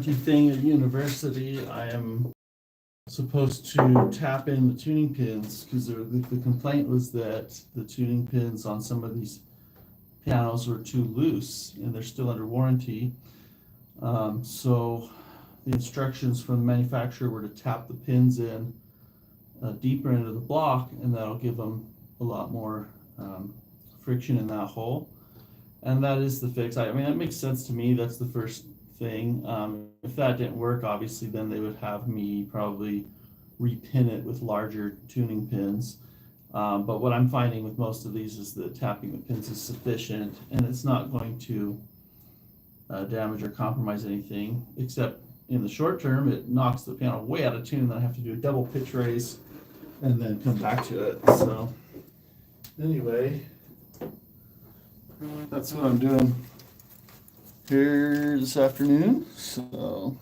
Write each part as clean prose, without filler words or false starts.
warranty thing at university, I am supposed to tap in the tuning pins because the complaint was that the tuning pins on some of these pianos were too loose and they're still under warranty. So the instructions from the manufacturer were to tap the pins in deeper into the block, and that'll give them a lot more friction in that hole. And that is the fix. I mean, that makes sense to me. That's the first thing. If that didn't work, obviously, then they would have me probably repin it with larger tuning pins. But what I'm finding with most of these is that tapping the pins is sufficient, and it's not going to damage or compromise anything, except in the short term, it knocks the piano way out of tune, then I have to do a double pitch raise and then come back to it. So anyway, that's what I'm doing here this afternoon. So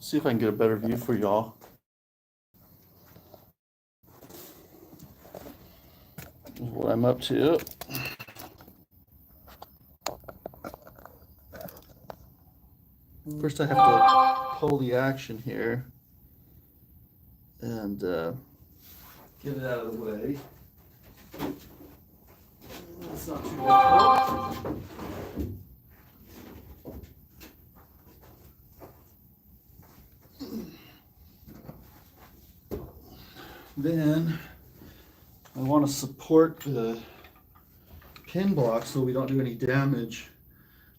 see if I can get a better view for y'all. What I'm up to. First I have to pull the action here and get it out of the way. That's not too difficult. Then I want to support the pin block so we don't do any damage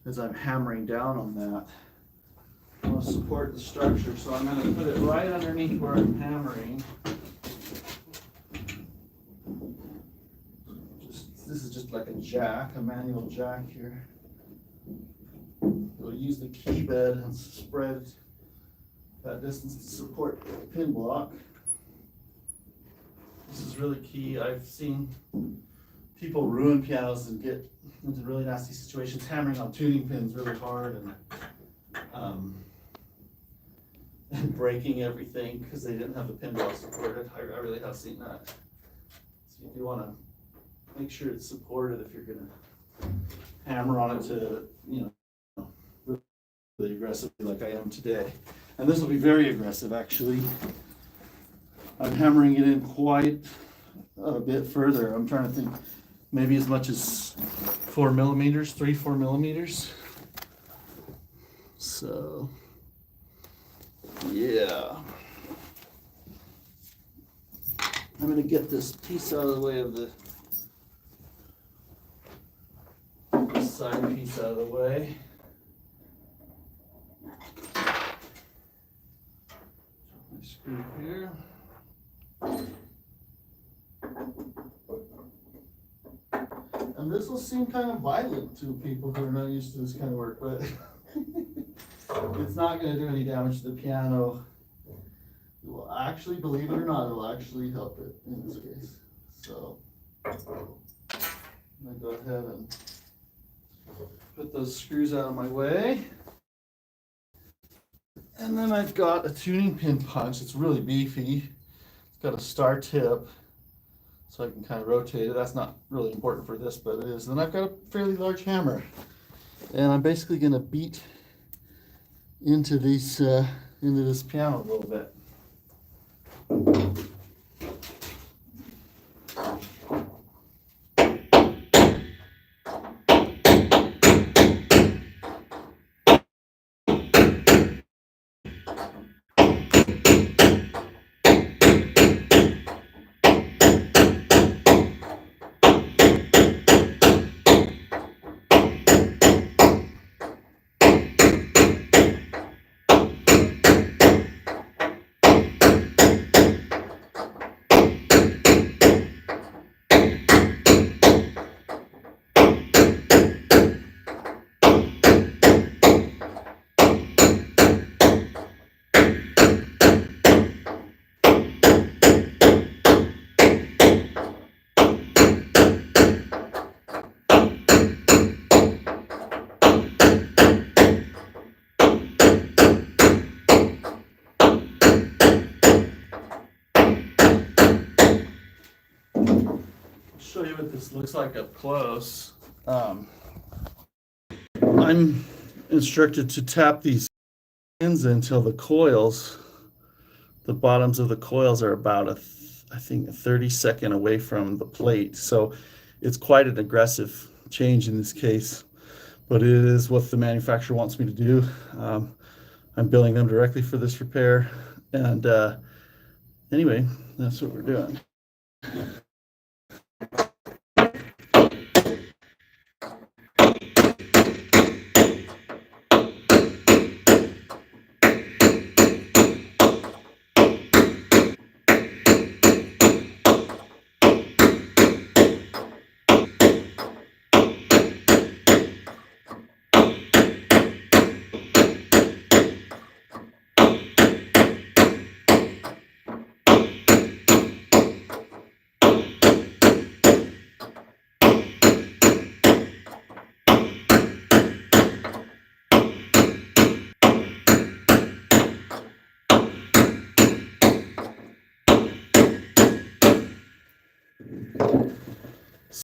as I'm hammering down on that. I want to support the structure, so I'm going to put it right underneath where I'm hammering. This is just like a jack, a manual jack here. We'll use the key bed and spread that distance to support the pin block. This is really key. I've seen people ruin pianos and get into really nasty situations hammering on tuning pins really hard and breaking everything because they didn't have the pin block supported. I really have seen that. So you do want to make sure it's supported if you're going to hammer on it to, really aggressively like I am today. And this will be very aggressive, actually. I'm hammering it in quite a bit further. I'm trying to think maybe as much as 4 millimeters, 3-4 millimeters. So, yeah. I'm going to get this piece out of the way of the side piece out of the way. My screw here. And this will seem kind of violent to people who are not used to this kind of work, but it's not going to do any damage to the piano. It will actually, believe it or not, it will actually help it in this case. So I'm going to go ahead and put those screws out of my way. And then I've got a tuning pin punch. It's really beefy. It's got a star tip, so I can kind of rotate it. That's not really important for this, but it is. Then I've got a fairly large hammer. And I'm basically going to beat into this piano a little bit. Show you what this looks like up close. I'm instructed to tap these pins until the coils, the bottoms of the coils are about I think a 30-second away from the plate. So it's quite an aggressive change in this case, but it is what the manufacturer wants me to do. I'm billing them directly for this repair. And anyway, that's what we're doing.